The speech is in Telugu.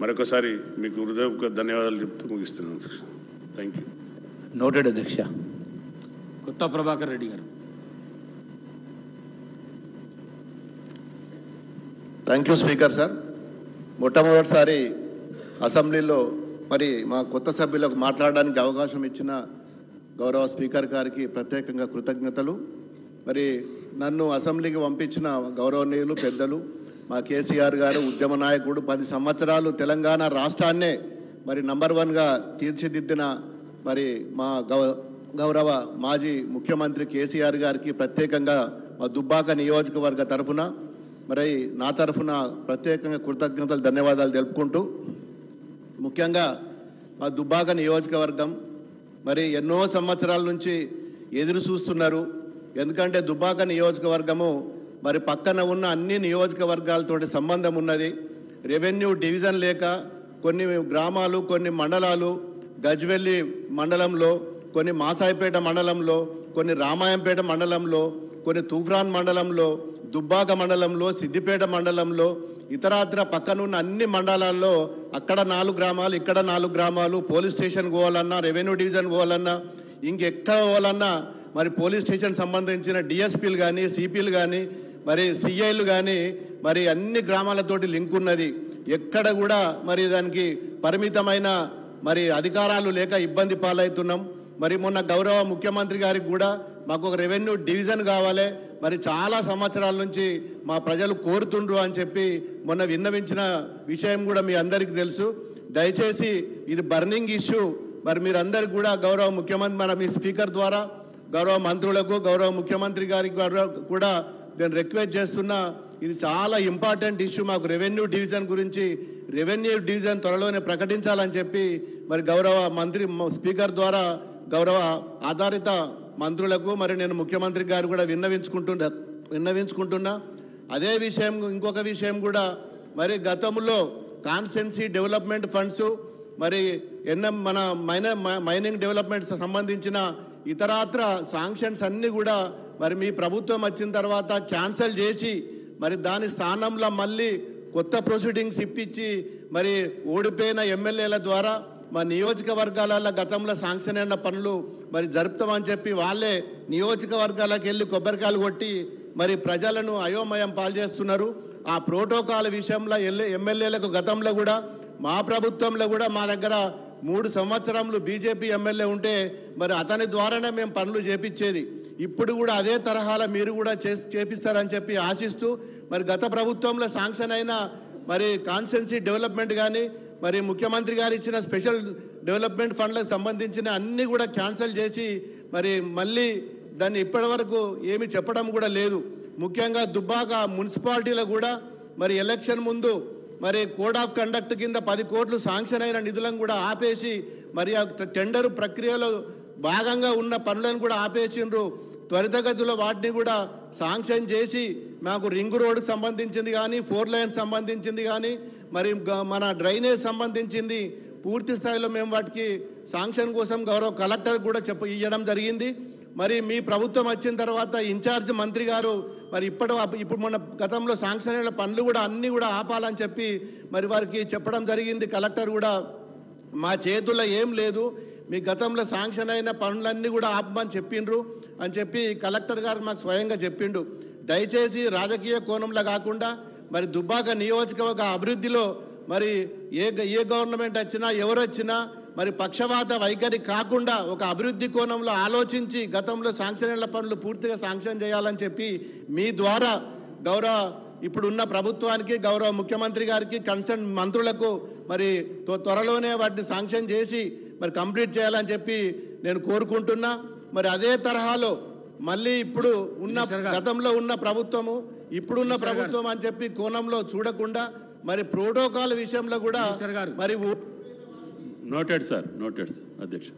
మరొకసారి మీకు హృదయపూర్వక ధన్యవాదాలు చెప్తూ ముగిస్తున్నాను అధ్యక్ష. Thank you. నోటెడ్ అధ్యక్ష. కొత్త ప్రభాకర్ రెడ్డి గారు. Thank you speaker sir. మొట్టమొదటిసారి అసెంబ్లీలో మరి మా కొత్త సభ్యులకు మాట్లాడడానికి అవకాశం ఇచ్చిన గౌరవ స్పీకర్ గారికి ప్రత్యేకంగా కృతజ్ఞతలు. మరి నన్ను అసెంబ్లీకి పంపించిన గౌరవనీయులు పెద్దలు మా కేసీఆర్ గారు, ఉద్యమ నాయకుడు, 10 సంవత్సరాలు తెలంగాణ రాష్ట్రాన్నే మరి నంబర్ 1గా తీర్చిదిద్దిన మరి మా గౌరవ మాజీ ముఖ్యమంత్రి కేసీఆర్ గారికి ప్రత్యేకంగా మా దుబ్బాక నియోజకవర్గ తరఫున మరి నా తరఫున ప్రత్యేకంగా కృతజ్ఞతలు ధన్యవాదాలు తెలుపుకుంటూ, ముఖ్యంగా మా దుబ్బాక నియోజకవర్గం మరి ఎన్నో సంవత్సరాల నుంచి ఎదురు చూస్తున్నారు. ఎందుకంటే దుబ్బాక నియోజకవర్గము మరి పక్కన ఉన్న అన్ని నియోజకవర్గాలతో సంబంధం ఉన్నది. రెవెన్యూ డివిజన్ లేక కొన్ని గ్రామాలు, కొన్ని మండలాలు, గజ్వెల్లి మండలంలో, కొన్ని మాసాయిపేట మండలంలో, కొన్ని రామాయంపేట మండలంలో, కొన్ని తూఫ్రాన్ మండలంలో, దుబ్బాక మండలంలో, సిద్దిపేట మండలంలో, ఇతరత్ర పక్కనున్న అన్ని మండలాల్లో అక్కడ 4 గ్రామాలు, ఇక్కడ 4 గ్రామాలు, పోలీస్ స్టేషన్ పోవాలన్నా, రెవెన్యూ డివిజన్ పోవాలన్నా, ఇంకెక్కడ పోవాలన్నా మరి పోలీస్ స్టేషన్ సంబంధించిన డిఎస్పీలు కానీ, సిపిలు కానీ, మరి సిఐలు కానీ మరి అన్ని గ్రామాలతోటి లింక్ ఉన్నది. ఎక్కడ కూడా మరి దానికి పరిమితమైన మరి అధికారాలు లేక ఇబ్బంది పాలవుతున్నాం. మరి మొన్న గౌరవ ముఖ్యమంత్రి గారికి కూడా మాకు ఒక రెవెన్యూ డివిజన్ కావాలి, మరి చాలా సంవత్సరాల నుంచి మా ప్రజలు కోరుతుండ్రు అని చెప్పి మొన్న విన్నవించిన విషయం కూడా మీ అందరికీ తెలుసు. దయచేసి ఇది బర్నింగ్ ఇష్యూ. మరి మీరందరికీ కూడా గౌరవ ముఖ్యమంత్రి మన మీ స్పీకర్ ద్వారా గౌరవ మంత్రులకు, గౌరవ ముఖ్యమంత్రి గారికి కూడా నేను రిక్వెస్ట్ చేస్తున్నా, ఇది చాలా ఇంపార్టెంట్ ఇష్యూ. మాకు రెవెన్యూ డివిజన్ గురించి రెవెన్యూ డివిజన్ త్వరలోనే ప్రకటించాలని చెప్పి మరి గౌరవ మంత్రి స్పీకర్ ద్వారా గౌరవ ఆధారిత మంత్రులకు మరి నేను ముఖ్యమంత్రి గారు కూడా విన్నవించుకుంటున్నా. అదే విషయం ఇంకొక విషయం కూడా మరి గతంలో కాన్స్టెన్సీ డెవలప్మెంట్ ఫండ్స్ మరి మన మైనింగ్ డెవలప్మెంట్ సంబంధించిన ఇతరత్ర శాంక్షన్స్ అన్నీ కూడా మరి మీ ప్రభుత్వం వచ్చిన తర్వాత క్యాన్సిల్ చేసి మరి దాని స్థానంలో మళ్ళీ కొత్త ప్రొసీడింగ్స్ ఇప్పించి మరి ఓడిపోయిన ఎమ్మెల్యేల ద్వారా మా నియోజకవర్గాలలో గతంలో శాంక్షన్ అయిన పనులు మరి జరుపుతామని చెప్పి వాళ్ళే నియోజకవర్గాలకు వెళ్ళి కొబ్బరికాయలు కొట్టి మరి ప్రజలను అయోమయం పాలు చేస్తున్నారు. ఆ ప్రోటోకాల్ విషయంలో ఎమ్మెల్యేలకు గతంలో కూడా మా ప్రభుత్వంలో కూడా మా దగ్గర 3 సంవత్సరాలు బీజేపీ ఎమ్మెల్యే ఉంటే మరి అతని ద్వారానే మేము పనులు చేపించేది. ఇప్పుడు కూడా అదే తరహాలో మీరు కూడా చేపిస్తారని చెప్పి ఆశిస్తూ మరి గత ప్రభుత్వంలో శాంక్షన్ అయిన మరి కాన్స్టెన్సీ డెవలప్మెంట్ కానీ మరి ముఖ్యమంత్రి గారు ఇచ్చిన స్పెషల్ డెవలప్మెంట్ ఫండ్లకు సంబంధించిన అన్నీ కూడా క్యాన్సిల్ చేసి మరి మళ్ళీ దాన్ని ఇప్పటి వరకు ఏమి చెప్పడం కూడా లేదు. ముఖ్యంగా దుబ్బాక మున్సిపాలిటీలో కూడా మరి ఎలక్షన్ ముందు మరి కోడ్ ఆఫ్ కండక్ట్ కింద 10 కోట్లు శాంక్షన్ అయిన నిధులను కూడా ఆపేసి మరి ఆ టెండర్ ప్రక్రియలో భాగంగా ఉన్న పనులను కూడా ఆపేసిండ్రు. త్వరితగతిలో వాటిని కూడా శాంక్షన్ చేసి మాకు రింగ్ రోడ్డుకు సంబంధించింది కానీ, 4 లైన్ సంబంధించింది కానీ, మరి మన డ్రైనేజ్ సంబంధించింది పూర్తి స్థాయిలో మేము వాటికి శాంక్షన్ కోసం గౌరవ కలెక్టర్ కూడా ఇవ్వడం జరిగింది. మరి మీ ప్రభుత్వం వచ్చిన తర్వాత ఇన్ఛార్జ్ మంత్రి గారు మరి ఇప్పుడు మన గతంలో శాంక్షన్ అయిన పనులు కూడా అన్నీ కూడా ఆపాలని చెప్పి మరి వారికి చెప్పడం జరిగింది. కలెక్టర్ కూడా మా చేతుల్లో ఏం లేదు, మీ గతంలో శాంక్షన్ అయిన పనులన్నీ కూడా ఆపమని చెప్పిండ్రు అని చెప్పి కలెక్టర్ గారు మాకు స్వయంగా చెప్పిండు. దయచేసి రాజకీయ కోణంలో కాకుండా మరి దుబ్బాక నియోజకవర్గ అభివృద్ధిలో మరి ఏ గవర్నమెంట్ వచ్చినా ఎవరు వచ్చినా మరి పక్షవాత వైఖరి కాకుండా ఒక అభివృద్ధి కోణంలో ఆలోచించి గతంలో శాంక్షన్ అయిన పనులు పూర్తిగా శాంక్షన్ చేయాలని చెప్పి మీ ద్వారా గౌరవ ఇప్పుడున్న ప్రభుత్వానికి, గౌరవ ముఖ్యమంత్రి గారికి, కన్సర్న్ మంత్రులకు మరి త్వరలోనే వాటిని శాంక్షన్ చేసి మరి కంప్లీట్ చేయాలని చెప్పి నేను కోరుకుంటున్నా. మరి అదే తరహాలో మళ్ళీ ఇప్పుడు ఉన్న గతంలో ఉన్న ప్రభుత్వము ఇప్పుడున్న ప్రభుత్వం అని చెప్పి కోణంలో చూడకుండా మరి ప్రోటోకాల్ విషయంలో కూడా మరి నోటెడ్ సార్ అధ్యక్ష.